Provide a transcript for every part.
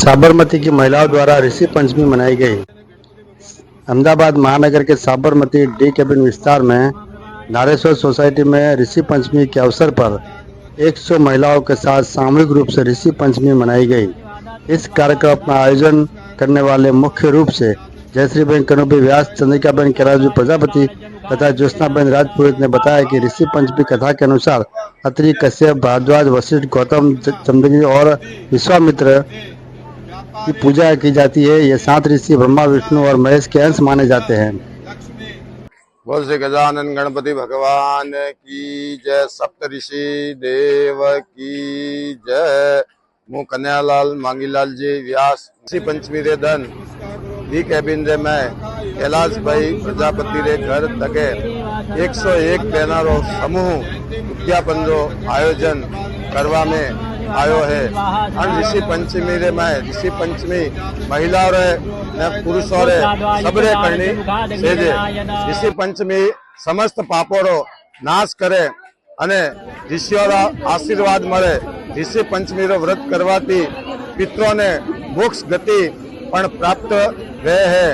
साबरमती की महिलाओं द्वारा ऋषि पंचमी मनाई गई। अहमदाबाद महानगर के साबरमती डी केबिन विस्तार में नारेश्वर सोसाइटी में ऋषि पंचमी के अवसर पर 100 महिलाओं के साथ सामूहिक रूप से ऋषि पंचमी मनाई गई। इस कार्यक्रम का आयोजन करने वाले मुख्य रूप से जयश्रीबेन कनुपी व्यास, चंद्रिकाबेन कैलाशजी प्रजापति तथा ज्योत्सनाबेन राजपुरोहित ने बताया कि ऋषि पंचमी कथा के अनुसार अत्रि, कश्यप, भारद्वाज, वशिष्ठ, गौतम, जमदग्नि और विश्वामित्र की पूजा की जाती है। ये 7 ऋषि ब्रह्मा, विष्णु और महेश के अंश माने जाते हैं। बोल श्री गजानन गणपति भगवान की जय, सप्त ऋषि देव की जय। मु कन्यालाल मांगीलाल जी व्यास ऋषि पंचमी रे दिन डी केबिन रे मैं कैलाश भाई प्रजापति रे घर तके 101 बहनों समूह उद्यापन रो आयोजन करवा में आयो है। और ऋषि पंचमी रे मैं ऋषि पंचमी महिला रे ने पुरुषों रे सबरे करनी सेजे। ऋषि पंचमी समस्त पापोरो नाश करे अने ऋषिओ आशीर्वाद मळे। ऋषि पंचमी रो व्रत करवाती पितरों ने मोक्ष गति पण प्राप्त वे है।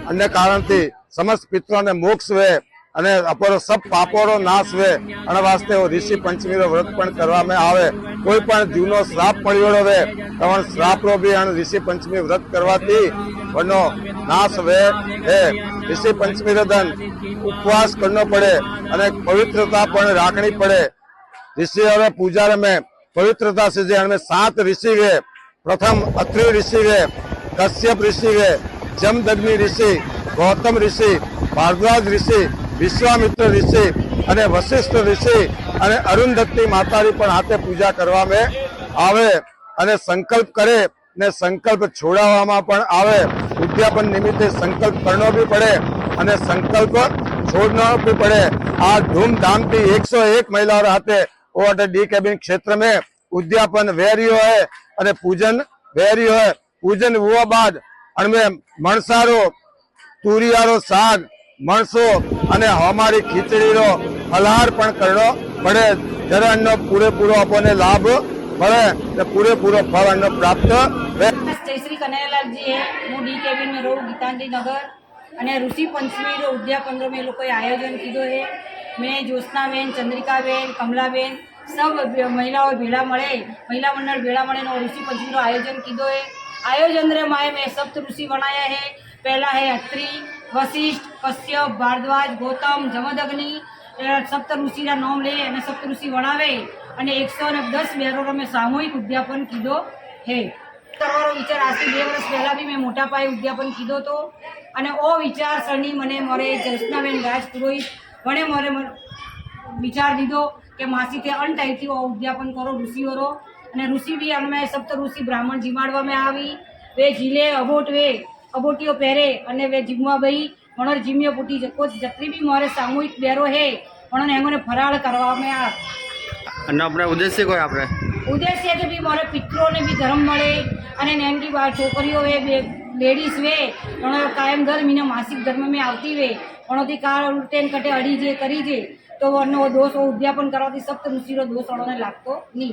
अन्य कारण थी समस्त पितरों ने मोक्ष वे अने अपरो सब पापोरो नाश वे अने वास्ते वो ऋषि पंचमी रो व्रत पण करवा में आवे। कोई पण जीवनो श्राप पड़ियोड़ो वे तो श्राप रो भी ऋषि पंचमी व्रत करवाती वनो नाश वे है। ऋषि पंचमी रो दिन उपवास करनो पड़े अने पवित्रता पण राखनी पड़े। ऋषि और पूजा में पवित्रता से जे हमें 7 ऋषि वे। प्रथम अत्रि ऋषि वे, कश्यप ऋषि वे, जमदग्नि ऋषि, गौतम ऋषि, भारद्वाज ऋषि, विश्वामित्र ऋषि अने वशिष्ठ ऋषि अने अरुंधति माताजी पण हाथे पूजा करवा में आवे अने संकल्प करे ने संकल्प छोड़ावामां पण आवे। उद्यापन निमित्ते संकल्प करनो भी पड़े अने संकल्प छोड़ना भी पड़े। आ धूमधाम थी 101 महिलाओं हाथे ओटे डी केबिन क्षेत्र में उद्यापन वेरियो है अने पूजन वेरियो है। पूजन हुआ बाद अने मणसारो, तुरियारो साग, मणसो अने हमारी खीचड़ी रो फलाहार पण करनो पड़े। जरे अन्न पूरेपूरो अपने लाभ મળે ને પૂરેપૂરો ફળ અन्न પ્રાપ્ત રહે। જય શ્રી કનૈયાલાલ जी है। હું डी केबिन में रहूँ गीतांजलि नगर અને ઋષિ પંચમી રો ઉદ્યાપન रो में लोग आयोजन कीधो है। मैं ज्योत्सनाबेन, चंद्रिकाबेन, कमलाबेन सब महिलाओं भेड़ा मळे, महिला मंडल भेड़ा मळे ऋषि पंचमी रो आयोजन कीधो है। आयोजन रे माए में सप्त ऋषि बनाया है। पहला है अत्रि, वशिष्ठ, कश्यप, भारद्वाज, गौतम, जमदग्नि सप्त ऋषि रा नाम ले अने सप्त ऋषि वणावे अने 110 बेरों में सामूहिक उद्यापन कीधो है। करवानो विचार आज से 2 वर्ष पहला भी मैं मोटा पाये उद्यापन कीधो तो अने ओ विचार सरणी मने मोरे ज्योत्सनाबेन राजपुरोहित मने मोरे विचार दीधो के मासी थे अन टाइप थी उद्यापन करो ऋषिओरो अने ऋषि भी अमे सप्त ऋषि ब्राह्मण जीवाड़वा में आवी वे झीले अबोट वे अबोटियो पहरे अने वे जीमवा भाई मनोर जीमियो पुटी जको जतरी भी मोरे सामूहिक बेरो है उन्होंने एमने फराळ करवा में आ अपने उद्देश्य कोई आपने उद्देश्य के भी मारे पितरों ने भी धर्म मळे अने नेनकी बार छोकरीओ वे लेडीज वे उन्होंने कायम दर महीने मासिक धर्म में आवती वे उन्होंने कार उल्टेन कटे अड़ी जे करी जे तो वो दोष उद्यापन करवाती सप्त ऋषि रो दोष उन्होंने लागतो नहीं।